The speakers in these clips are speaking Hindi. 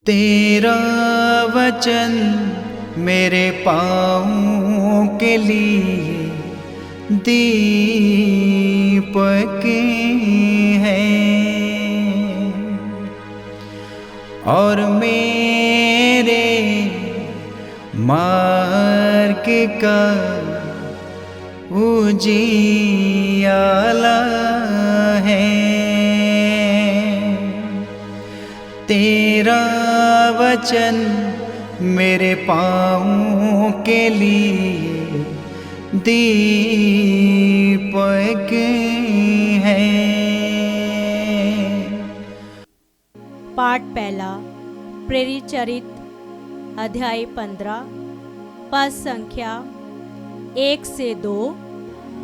तेरा वचन मेरे पाँव के लिए दीपक है और मेरे मार्ग का उजियाला है। तेरा वचन मेरे पाँव के लिए दीपक है। पाठ पहला, प्रेरित चरित अध्याय 15 पद संख्या 1 से 2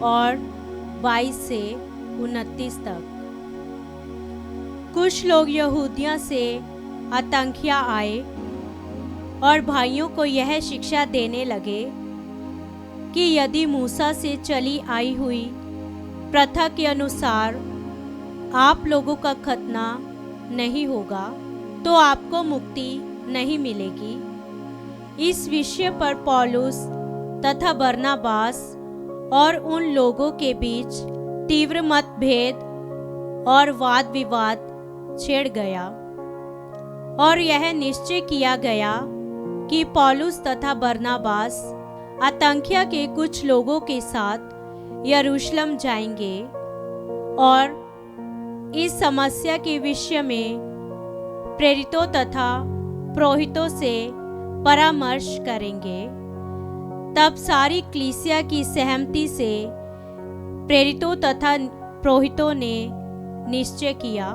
और 22 से 29 तक। कुछ लोग यहूदिया से अंताकिया आए और भाइयों को यह शिक्षा देने लगे कि यदि मूसा से चली आई हुई प्रथा के अनुसार आप लोगों का खतना नहीं होगा तो आपको मुक्ति नहीं मिलेगी। इस विषय पर पौलुस तथा बरनबास और उन लोगों के बीच तीव्र मतभेद और वाद विवाद छिड़ गया और यह निश्चय किया गया कि पौलुस तथा बरनबास अंताकिया के कुछ लोगों के साथ यरूशलेम जाएंगे और इस समस्या के विषय में प्रेरितों तथा पुरोहितों से परामर्श करेंगे। तब सारी कलीसिया की सहमति से प्रेरितों तथा पुरोहितों ने निश्चय किया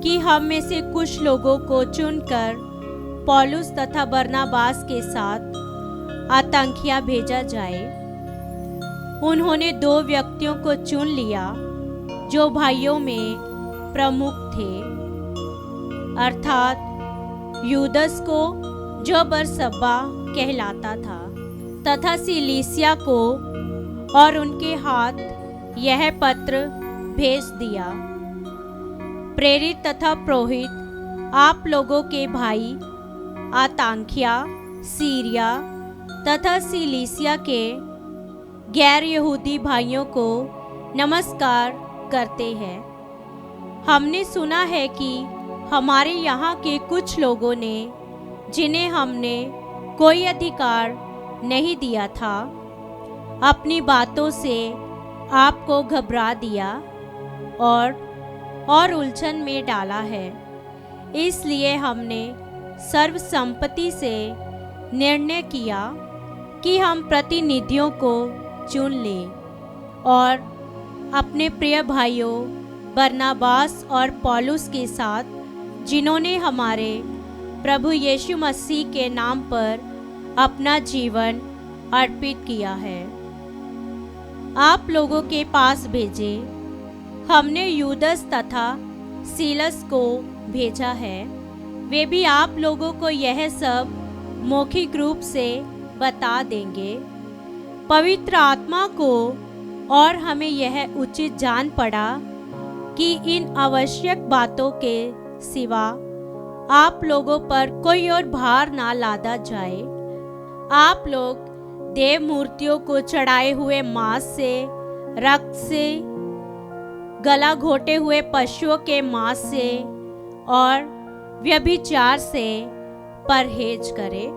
कि हम में से कुछ लोगों को चुनकर पौलुस तथा बरनबास के साथ अंताकिया भेजा जाए। उन्होंने 2 व्यक्तियों को चुन लिया जो भाइयों में प्रमुख थे, अर्थात यूदस को जो बरसब्बा कहलाता था तथा सिलीसिया को, और उनके हाथ यह पत्र भेज दिया। प्रेरित तथा पुरोहित आप लोगों के भाई अंताकिया, सीरिया तथा सिलीसिया के गैर यहूदी भाइयों को नमस्कार करते हैं। हमने सुना है कि हमारे यहाँ के कुछ लोगों ने, जिन्हें हमने कोई अधिकार नहीं दिया था, अपनी बातों से आपको घबरा दिया और उलझन में डाला है। इसलिए हमने सर्वसम्मति से निर्णय किया कि हम प्रतिनिधियों को चुन लें और अपने प्रिय भाइयों बरनबास और पौलुस के साथ, जिन्होंने हमारे प्रभु यीशु मसीह के नाम पर अपना जीवन अर्पित किया है, आप लोगों के पास भेजे। हमने यूदस तथा सीलस को भेजा है। वे भी आप लोगों को यह सब मौखिक रूप से बता देंगे। पवित्र आत्मा को और हमें यह उचित जान पड़ा कि इन आवश्यक बातों के सिवा आप लोगों पर कोई और भार ना लादा जाए। आप लोग देव मूर्तियों को चढ़ाए हुए मांस से, रक्त से, गला घोटे हुए पशुओं के मांस से और व्यभिचार से परहेज करें।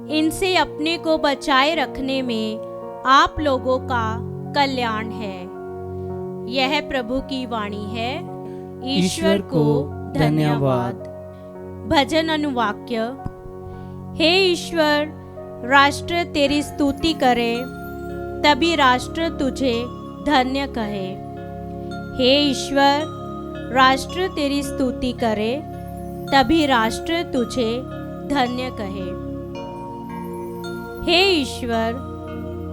इनसे अपने को बचाए रखने में आप लोगों का कल्याण है। यह प्रभु की वाणी है। ईश्वर को धन्यवाद। भजन अनुवाक्य। हे ईश्वर, राष्ट्र तेरी स्तुति करे, तभी राष्ट्र तुझे धन्य कहे। हे ईश्वर, राष्ट्र तेरी स्तुति करे, तभी राष्ट्र तुझे धन्य कहे। हे ईश्वर,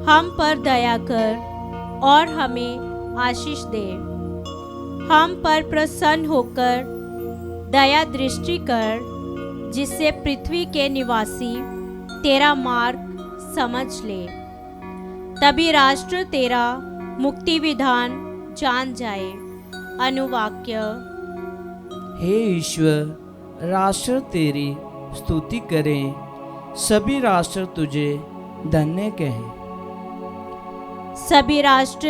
हम पर दया कर और हमें आशीष दे। हम पर प्रसन्न होकर दया दृष्टि कर, जिससे पृथ्वी के निवासी तेरा मार्ग समझ ले। तभी राष्ट्र तेरा मुक्ति विधान जान जाए। अनुवाक्य। हे ईश्वर, राष्ट्र तेरी स्तुति करें, सभी राष्ट्र तुझे धन्य कहें। सभी राष्ट्र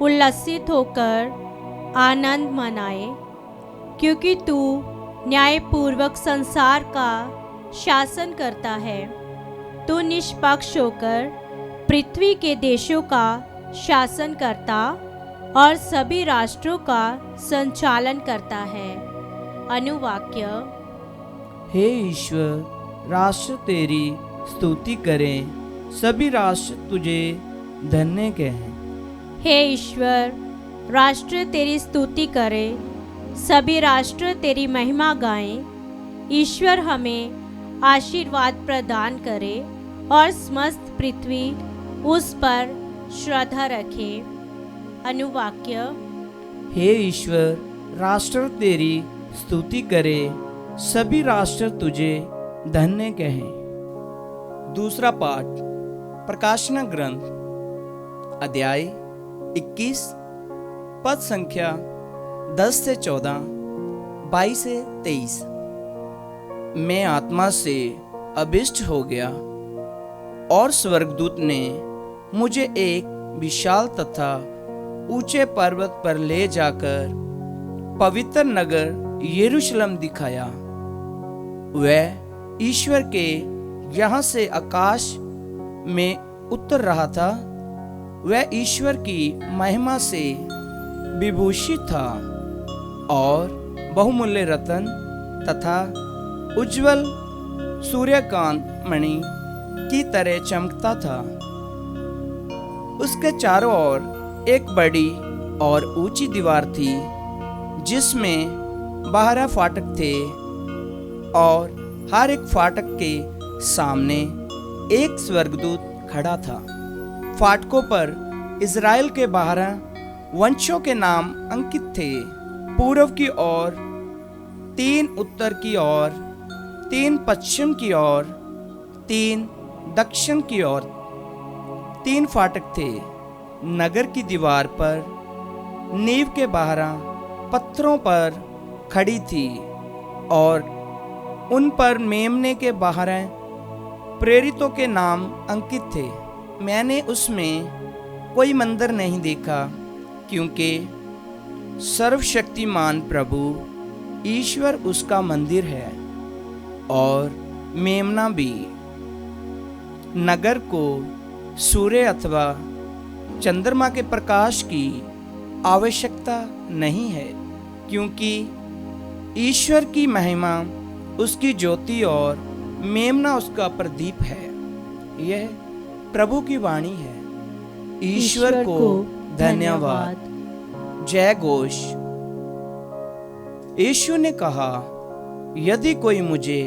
उल्लसित होकर आनंद मनाए, क्योंकि तू न्यायपूर्वक संसार का शासन करता है। तू निष्पक्ष होकर पृथ्वी के देशों का शासन करता और सभी राष्ट्रों का संचालन करता है। अनुवाक्य। हे ईश्वर, राष्ट्र तेरी स्तुति करें, सभी राष्ट्र तुझे धन्य कहें। हे ईश्वर, राष्ट्र तेरी स्तुति करे, सभी राष्ट्र तेरी महिमा गाएं। ईश्वर हमें आशीर्वाद प्रदान करे और समस्त पृथ्वी उस पर श्रद्धा रखे। अनुवाक्य। हे ईश्वर, राष्ट्र तेरी स्तुति करे, सभी राष्ट्र तुझे धन्य कहें। दूसरा पाठ प्रकाशन ग्रंथ अध्याय 21 पद संख्या 10 से 14, 22 से 23। मैं आत्मा से अभिष्ट हो गया और स्वर्गदूत ने मुझे एक विशाल तथा ऊंचे पर्वत पर ले जाकर पवित्र नगर यरूशलेम दिखाया। वह ईश्वर के यहाँ से आकाश में उतर रहा था। वह ईश्वर की महिमा से विभूषित था और बहुमूल्य रत्न तथा उज्जवल सूर्यकांत मणि की तरह चमकता था। उसके चारों ओर एक बड़ी और ऊंची दीवार थी, जिसमें 12 फाटक थे और हर एक फाटक के सामने एक स्वर्गदूत खड़ा था। फाटकों पर इज़राइल के 12 वंशों के नाम अंकित थे। पूर्व की ओर 3, उत्तर की ओर 3, पश्चिम की ओर 3, दक्षिण की ओर 3 फाटक थे। नगर की दीवार पर नींव के 12 पत्थरों पर खड़ी थी और उन पर मेमने के 12 प्रेरितों के नाम अंकित थे। मैंने उसमें कोई मंदिर नहीं देखा, क्योंकि सर्वशक्तिमान प्रभु ईश्वर उसका मंदिर है और मेमना भी। नगर को सूर्य अथवा चंद्रमा के प्रकाश की आवश्यकता नहीं है, क्योंकि ईश्वर की महिमा उसकी ज्योति और मेमना उसका प्रदीप है। यह प्रभु की वाणी है। ईश्वर को धन्यवाद। जय घोष। यीशु ने कहा, यदि कोई मुझे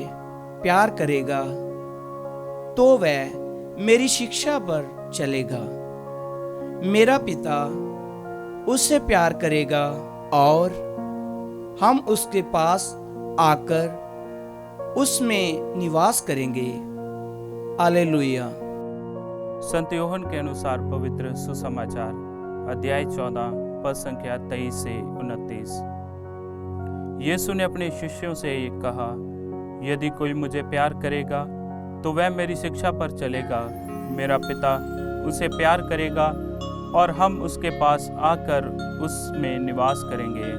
प्यार करेगा तो वह मेरी शिक्षा पर चलेगा। मेरा पिता उससे प्यार करेगा और हम उसके पास आकर उसमें निवास करेंगे। हालेलुया। संत यूहन्ना के अनुसार पवित्र सुसमाचार अध्याय 14 पद संख्या 23 से 29। यीशु ने अपने शिष्यों से ये कहा, यदि कोई मुझे प्यार करेगा तो वह मेरी शिक्षा पर चलेगा। मेरा पिता उसे प्यार करेगा और हम उसके पास आकर उसमें निवास करेंगे।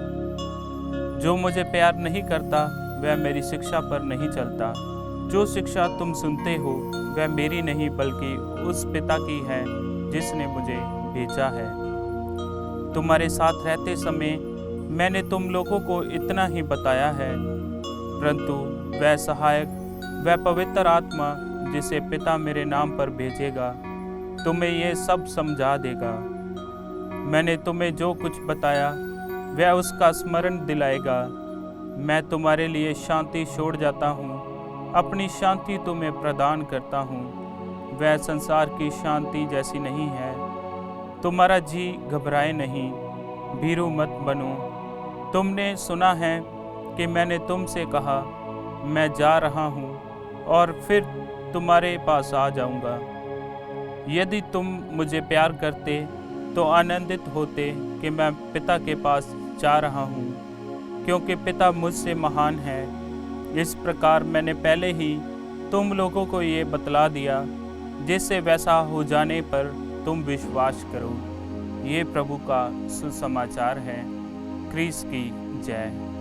जो मुझे प्यार नहीं करता वह मेरी शिक्षा पर नहीं चलता। जो शिक्षा तुम सुनते हो वह मेरी नहीं बल्कि उस पिता की है जिसने मुझे भेजा है। तुम्हारे साथ रहते समय मैंने तुम लोगों को इतना ही बताया है, परंतु वह सहायक, वह पवित्र आत्मा जिसे पिता मेरे नाम पर भेजेगा, तुम्हें ये सब समझा देगा। मैंने तुम्हें जो कुछ बताया वह उसका स्मरण दिलाएगा। मैं तुम्हारे लिए शांति छोड़ जाता हूँ, अपनी शांति तुम्हें प्रदान करता हूँ। वह संसार की शांति जैसी नहीं है। तुम्हारा जी घबराए नहीं, भीरू मत बनो। तुमने सुना है कि मैंने तुमसे कहा, मैं जा रहा हूँ और फिर तुम्हारे पास आ जाऊँगा। यदि तुम मुझे प्यार करते तो आनंदित होते कि मैं पिता के पास जा रहा हूँ, क्योंकि पिता मुझसे महान है इस प्रकार मैंने पहले ही तुम लोगों को ये बतला दिया, जिससे वैसा हो जाने पर तुम विश्वास करो। ये प्रभु का सुसमाचार है। क्रिस की जय।